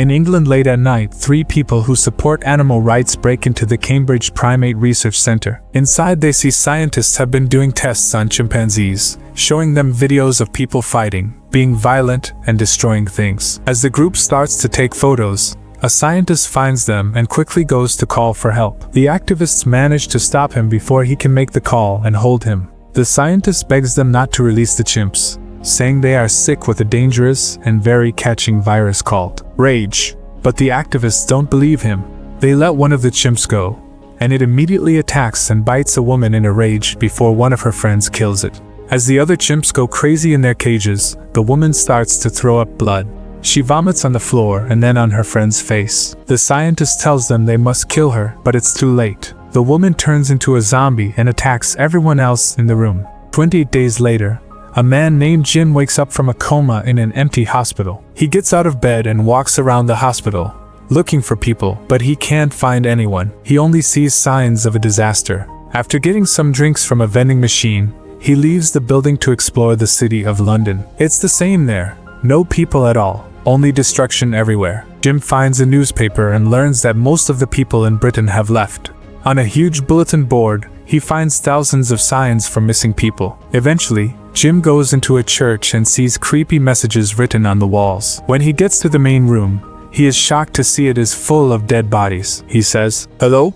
In England late at night, 3 people who support animal rights break into the Cambridge Primate Research Center. Inside they see scientists have been doing tests on chimpanzees, showing them videos of people fighting, being violent, and destroying things. As the group starts to take photos, a scientist finds them and quickly goes to call for help. The activists manage to stop him before he can make the call and hold him. The scientist begs them not to release the chimps, saying they are sick with a dangerous and very catching virus called rage. But the activists don't believe him. They let one of the chimps go, and it immediately attacks and bites a woman in a rage before one of her friends kills it. As the other chimps go crazy in their cages, the woman starts to throw up blood. She vomits on the floor and then on her friend's face. The scientist tells them they must kill her, but it's too late. The woman turns into a zombie and attacks everyone else in the room. 28 days later, a man named Jim wakes up from a coma in an empty hospital. He gets out of bed and walks around the hospital, looking for people, but he can't find anyone. He only sees signs of a disaster. After getting some drinks from a vending machine, he leaves the building to explore the city of London. It's the same there. No people at all, only destruction everywhere. Jim finds a newspaper and learns that most of the people in Britain have left. On a huge bulletin board, he finds thousands of signs for missing people. Eventually, Jim goes into a church and sees creepy messages written on the walls. When he gets to the main room, he is shocked to see it is full of dead bodies. He says, "Hello?"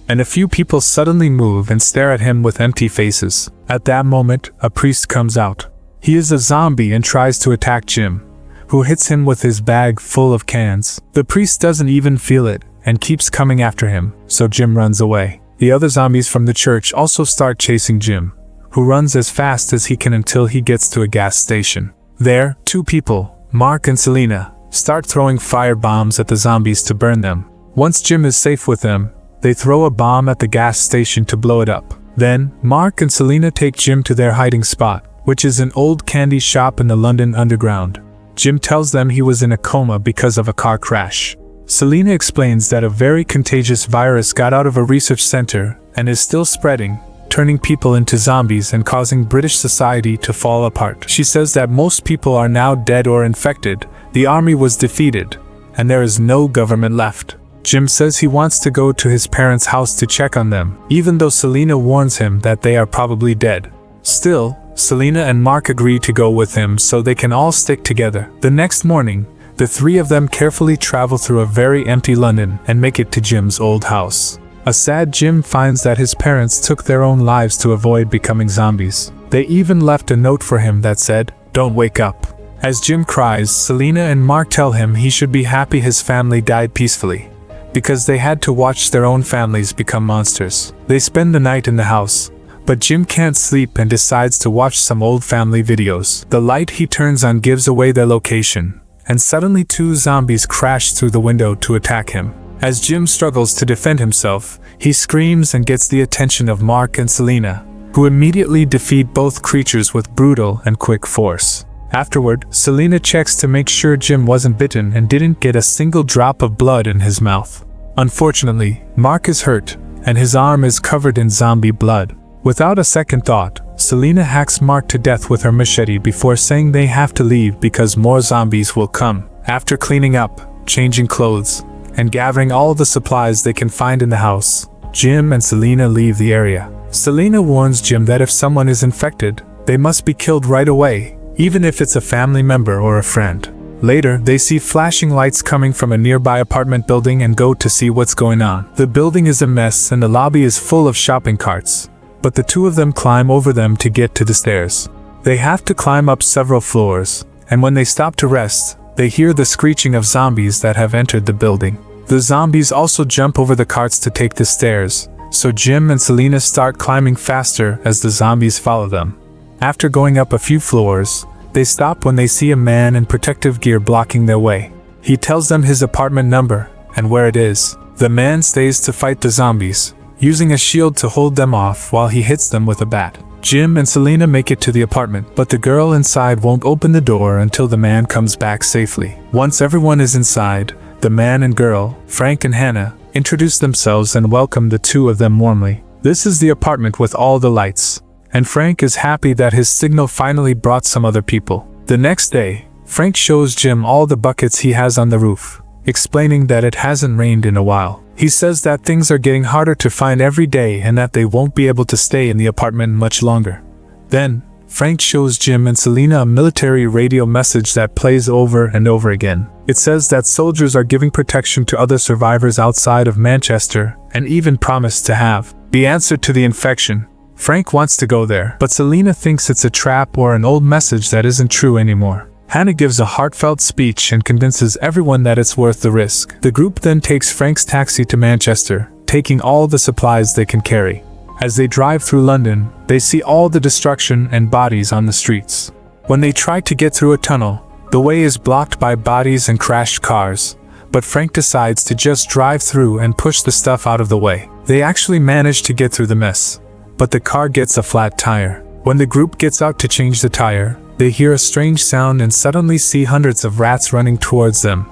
And a few people suddenly move and stare at him with empty faces. At that moment, a priest comes out. He is a zombie and tries to attack Jim, who hits him with his bag full of cans. The priest doesn't even feel it and keeps coming after him, so Jim runs away. The other zombies from the church also start chasing Jim, who runs as fast as he can until he gets to a gas station. There, 2 people, Mark and Selena, start throwing fire bombs at the zombies to burn them. Once Jim is safe with them, they throw a bomb at the gas station to blow it up. Then, Mark and Selena take Jim to their hiding spot, which is an old candy shop in the London Underground. Jim tells them he was in a coma because of a car crash. Selena explains that a very contagious virus got out of a research center and is still spreading, turning people into zombies and causing British society to fall apart. She says that most people are now dead or infected, the army was defeated, and there is no government left. Jim says he wants to go to his parents' house to check on them, even though Selena warns him that they are probably dead. Still, Selena and Mark agree to go with him so they can all stick together. The next morning, the 3 of them carefully travel through a very empty London and make it to Jim's old house. A sad Jim finds that his parents took their own lives to avoid becoming zombies. They even left a note for him that said, "Don't wake up." As Jim cries, Selena and Mark tell him he should be happy his family died peacefully, because they had to watch their own families become monsters. They spend the night in the house, but Jim can't sleep and decides to watch some old family videos. The light he turns on gives away their location, and suddenly 2 zombies crash through the window to attack him. As Jim struggles to defend himself, he screams and gets the attention of Mark and Selena, who immediately defeat both creatures with brutal and quick force. Afterward, Selena checks to make sure Jim wasn't bitten and didn't get a single drop of blood in his mouth. Unfortunately, Mark is hurt, and his arm is covered in zombie blood. Without a second thought, Selena hacks Mark to death with her machete before saying they have to leave because more zombies will come. After cleaning up, changing clothes, and gathering all the supplies they can find in the house, Jim and Selena leave the area. Selena warns Jim that if someone is infected, they must be killed right away, even if it's a family member or a friend. Later, they see flashing lights coming from a nearby apartment building and go to see what's going on. The building is a mess and the lobby is full of shopping carts, but the 2 of them climb over them to get to the stairs. They have to climb up several floors, and when they stop to rest, they hear the screeching of zombies that have entered the building. The zombies also jump over the carts to take the stairs, so Jim and Selena start climbing faster as the zombies follow them. After going up a few floors, they stop when they see a man in protective gear blocking their way. He tells them his apartment number and where it is. The man stays to fight the zombies, using a shield to hold them off while he hits them with a bat. Jim and Selena make it to the apartment, but the girl inside won't open the door until the man comes back safely. Once everyone is inside, the man and girl, Frank and Hannah, introduce themselves and welcome the 2 of them warmly. This is the apartment with all the lights, and Frank is happy that his signal finally brought some other people. The next day, Frank shows Jim all the buckets he has on the roof. explaining that it hasn't rained in a while. He says that things are getting harder to find every day and that they won't be able to stay in the apartment much longer. Then, Frank shows Jim and Selena a military radio message that plays over and over again. It says that soldiers are giving protection to other survivors outside of Manchester and even promise to have the answer to the infection. Frank wants to go there, but Selena thinks it's a trap or an old message that isn't true anymore. Hannah gives a heartfelt speech and convinces everyone that it's worth the risk. The group then takes Frank's taxi to Manchester, taking all the supplies they can carry. As they drive through London, they see all the destruction and bodies on the streets. When they try to get through a tunnel, the way is blocked by bodies and crashed cars, but Frank decides to just drive through and push the stuff out of the way. They actually manage to get through the mess, but the car gets a flat tire. When the group gets out to change the tire, they hear a strange sound and suddenly see hundreds of rats running towards them,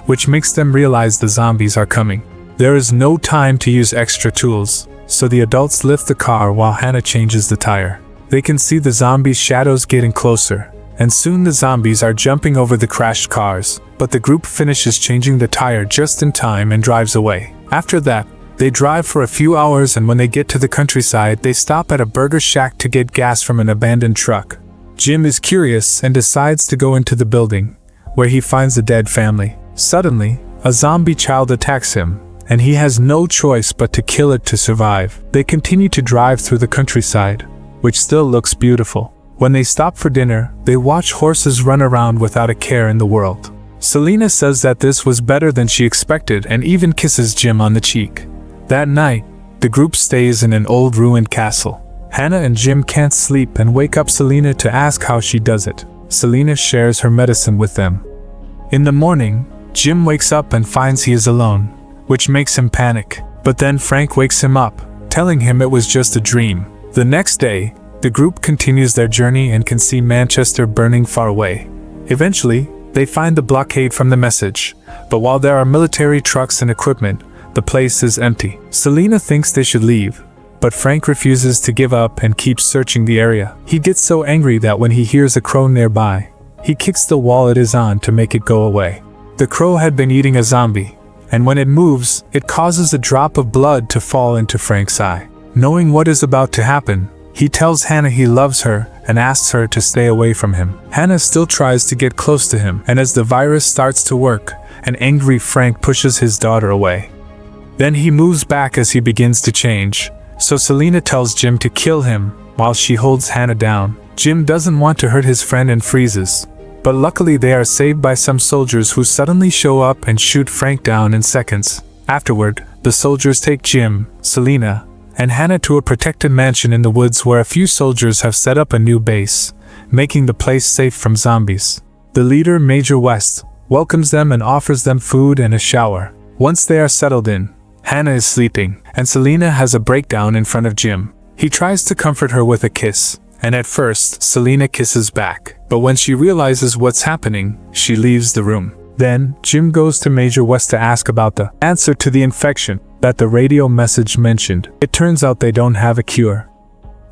which makes them realize the zombies are coming. There is no time to use extra tools, so the adults lift the car while Hannah changes the tire. They can see the zombies' shadows getting closer, and soon the zombies are jumping over the crashed cars, but the group finishes changing the tire just in time and drives away. After that, they drive for a few hours, and when they get to the countryside, they stop at a burger shack to get gas from an abandoned truck. Jim is curious and decides to go into the building, where he finds a dead family. Suddenly, a zombie child attacks him, and he has no choice but to kill it to survive. They continue to drive through the countryside, which still looks beautiful. When they stop for dinner, they watch horses run around without a care in the world. Selena says that this was better than she expected and even kisses Jim on the cheek. That night, the group stays in an old ruined castle. Hannah and Jim can't sleep and wake up Selena to ask how she does it. Selena shares her medicine with them. In the morning, Jim wakes up and finds he is alone, which makes him panic. But then Frank wakes him up, telling him it was just a dream. The next day, the group continues their journey and can see Manchester burning far away. Eventually, they find the blockade from the message, but while there are military trucks and equipment, the place is empty. Selena thinks they should leave, but Frank refuses to give up and keeps searching the area. He gets so angry that when he hears a crow nearby, he kicks the wall it is on to make it go away. The crow had been eating a zombie, and when it moves, it causes a drop of blood to fall into Frank's eye. Knowing what is about to happen, he tells Hannah he loves her and asks her to stay away from him. Hannah still tries to get close to him, and as the virus starts to work, an angry Frank pushes his daughter away. Then he moves back as he begins to change, so Selena tells Jim to kill him while she holds Hannah down. Jim doesn't want to hurt his friend and freezes, but luckily they are saved by some soldiers who suddenly show up and shoot Frank down in seconds. Afterward, the soldiers take Jim, Selena, and Hannah to a protected mansion in the woods where a few soldiers have set up a new base, making the place safe from zombies. The leader, Major West, welcomes them and offers them food and a shower. Once they are settled in, Hannah is sleeping, and Selena has a breakdown in front of Jim. He tries to comfort her with a kiss, and at first, Selena kisses back. But when she realizes what's happening, she leaves the room. Then, Jim goes to Major West to ask about the answer to the infection that the radio message mentioned. It turns out they don't have a cure.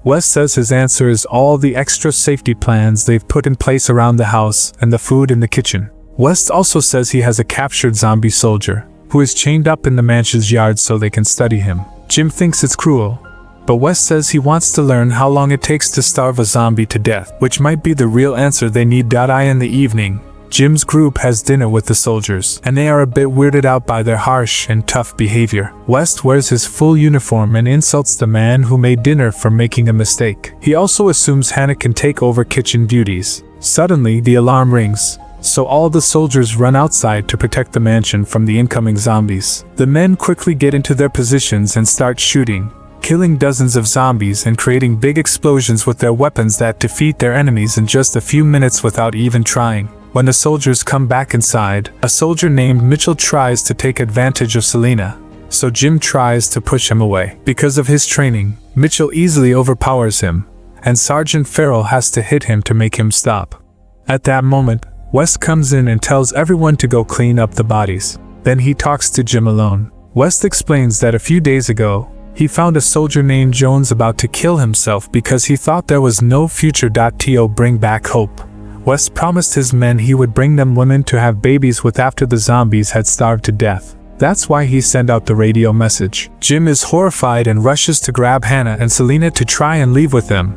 West says his answer is all the extra safety plans they've put in place around the house and the food in the kitchen. West also says he has a captured zombie soldier who is chained up in the mansion's yard so they can study him. Jim thinks it's cruel, but West says he wants to learn how long it takes to starve a zombie to death, which might be the real answer they need. In the evening, Jim's group has dinner with the soldiers, and they are a bit weirded out by their harsh and tough behavior. West wears his full uniform and insults the man who made dinner for making a mistake. He also assumes Hannah can take over kitchen duties. Suddenly, the alarm rings, so all the soldiers run outside to protect the mansion from the incoming zombies. The men quickly get into their positions and start shooting, killing dozens of zombies and creating big explosions with their weapons that defeat their enemies in just a few minutes without even trying. When the soldiers come back inside, a soldier named Mitchell tries to take advantage of Selena, so Jim tries to push him away. Because of his training, Mitchell easily overpowers him, and Sergeant Farrell has to hit him to make him stop. At that moment, West comes in and tells everyone to go clean up the bodies. Then he talks to Jim alone. West explains that a few days ago, he found a soldier named Jones about to kill himself because he thought there was no future. To bring back hope, West promised his men he would bring them women to have babies with after the zombies had starved to death. That's why he sent out the radio message. Jim is horrified and rushes to grab Hannah and Selena to try and leave with them,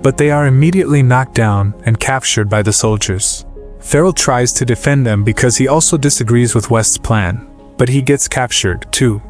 but they are immediately knocked down and captured by the soldiers. Farrell tries to defend them because he also disagrees with West's plan, but he gets captured too.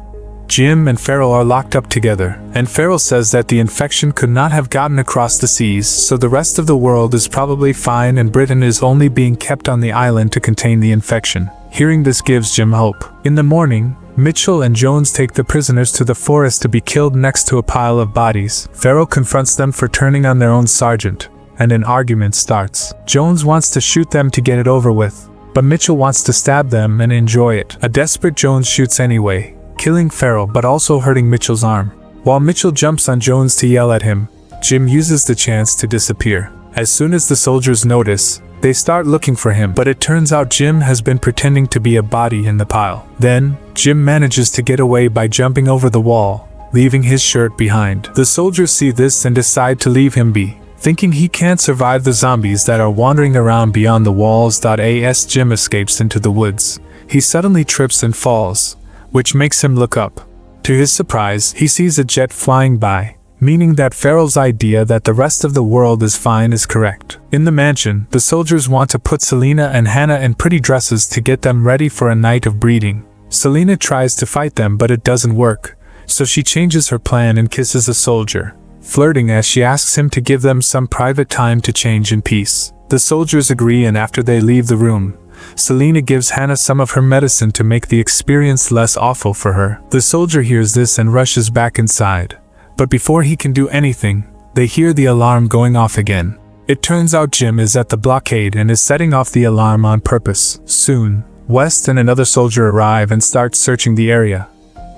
Jim and Farrell are locked up together, and Farrell says that the infection could not have gotten across the seas, so the rest of the world is probably fine and Britain is only being kept on the island to contain the infection. Hearing this gives Jim hope. In the morning, Mitchell and Jones take the prisoners to the forest to be killed next to a pile of bodies. Farrell confronts them for turning on their own sergeant, and an argument starts. Jones wants to shoot them to get it over with, but Mitchell wants to stab them and enjoy it. A desperate Jones shoots anyway, killing Farrell but also hurting Mitchell's arm. While Mitchell jumps on Jones to yell at him, Jim uses the chance to disappear. As soon as the soldiers notice, they start looking for him, but it turns out Jim has been pretending to be a body in the pile. Then, Jim manages to get away by jumping over the wall, leaving his shirt behind. The soldiers see this and decide to leave him be. Thinking he can't survive the zombies that are wandering around beyond the walls. As Jim escapes into the woods, he suddenly trips and falls, which makes him look up. To his surprise, he sees a jet flying by, meaning that Farrell's idea that the rest of the world is fine is correct. In the mansion, the soldiers want to put Selena and Hannah in pretty dresses to get them ready for a night of breeding. Selena tries to fight them but it doesn't work, so she changes her plan and kisses a soldier, flirting as she asks him to give them some private time to change in peace. The soldiers agree, and after they leave the room, Selena gives Hannah some of her medicine to make the experience less awful for her. The soldier hears this and rushes back inside, but before he can do anything, they hear the alarm going off again. It turns out Jim is at the blockade and is setting off the alarm on purpose. Soon, West and another soldier arrive and start searching the area.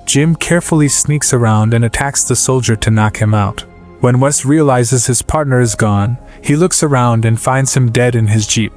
Jim carefully sneaks around and attacks the soldier to knock him out. When West realizes his partner is gone, he looks around and finds him dead in his jeep.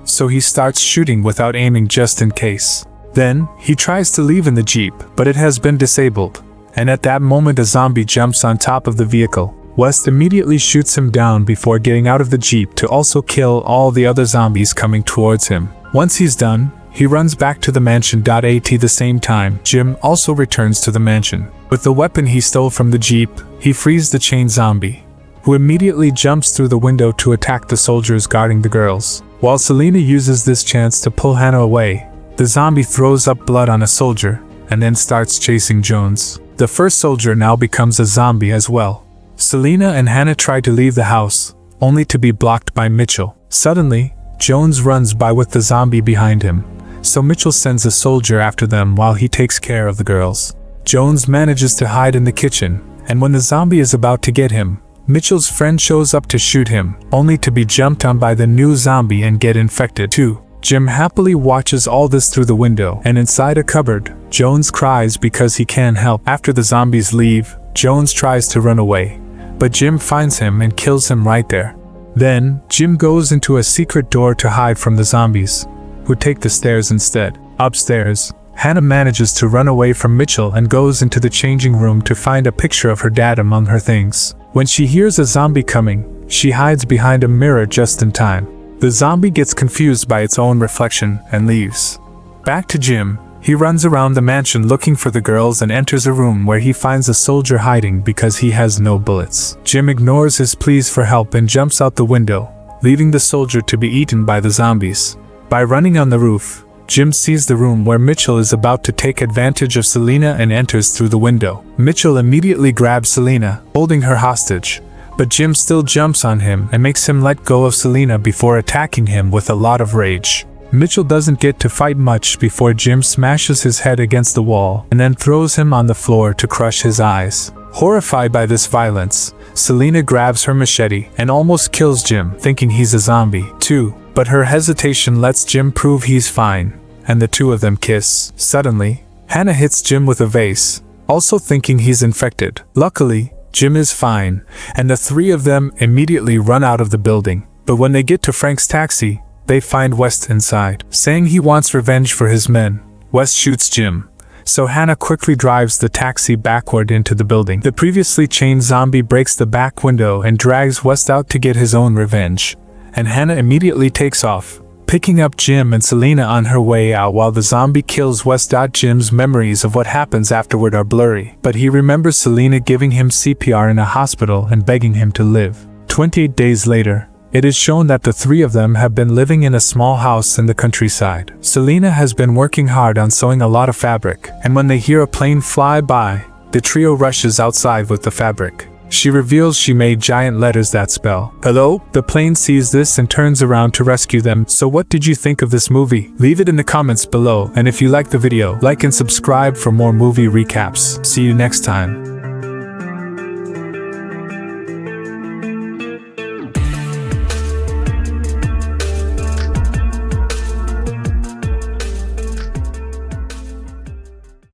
So he starts shooting without aiming just in case. Then, he tries to leave in the jeep, but it has been disabled. And at that moment a zombie jumps on top of the vehicle. West immediately shoots him down before getting out of the jeep to also kill all the other zombies coming towards him. Once he's done, he runs back to the mansion. At the same time, Jim also returns to the mansion. With the weapon he stole from the jeep, he frees the chained zombie, who immediately jumps through the window to attack the soldiers guarding the girls. While Selena uses this chance to pull Hannah away, the zombie throws up blood on a soldier and then starts chasing Jones. The first soldier now becomes a zombie as well. Selena and Hannah try to leave the house, only to be blocked by Mitchell. Suddenly, Jones runs by with the zombie behind him, so Mitchell sends a soldier after them while he takes care of the girls. Jones manages to hide in the kitchen, and when the zombie is about to get him, Mitchell's friend shows up to shoot him, only to be jumped on by the new zombie and get infected too. Jim happily watches all this through the window, and inside a cupboard, Jones cries because he can't help. After the zombies leave, Jones tries to run away, but Jim finds him and kills him right there. Then, Jim goes into a secret door to hide from the zombies, who take the stairs instead. Upstairs, Hannah manages to run away from Mitchell and goes into the changing room to find a picture of her dad among her things. When she hears a zombie coming, she hides behind a mirror just in time. The zombie gets confused by its own reflection and leaves. Back to Jim, he runs around the mansion looking for the girls and enters a room where he finds a soldier hiding because he has no bullets. Jim ignores his pleas for help and jumps out the window, leaving the soldier to be eaten by the zombies. By running on the roof, Jim sees the room where Mitchell is about to take advantage of Selena and enters through the window. Mitchell immediately grabs Selena, holding her hostage, but Jim still jumps on him and makes him let go of Selena before attacking him with a lot of rage. Mitchell doesn't get to fight much before Jim smashes his head against the wall and then throws him on the floor to crush his eyes. Horrified by this violence, Selena grabs her machete and almost kills Jim, thinking he's a zombie too. But her hesitation lets Jim prove he's fine, and the two of them kiss. Suddenly, Hannah hits Jim with a vase, also thinking he's infected. Luckily, Jim is fine, and the three of them immediately run out of the building. But when they get to Frank's taxi, they find West inside. Saying he wants revenge for his men, West shoots Jim, so Hannah quickly drives the taxi backward into the building. The previously chained zombie breaks the back window and drags West out to get his own revenge, and Hannah immediately takes off, picking up Jim and Selena on her way out while the zombie kills Wes. Jim's memories of what happens afterward are blurry, but he remembers Selena giving him CPR in a hospital and begging him to live. 28 days later, it is shown that the three of them have been living in a small house in the countryside. Selena has been working hard on sewing a lot of fabric, and when they hear a plane fly by, the trio rushes outside with the fabric. She reveals she made giant letters that spell hello. The plane sees this and turns around to rescue them. So what did you think of this movie? Leave it in the comments below, and if you liked the video, like and subscribe for more movie recaps. See you next time.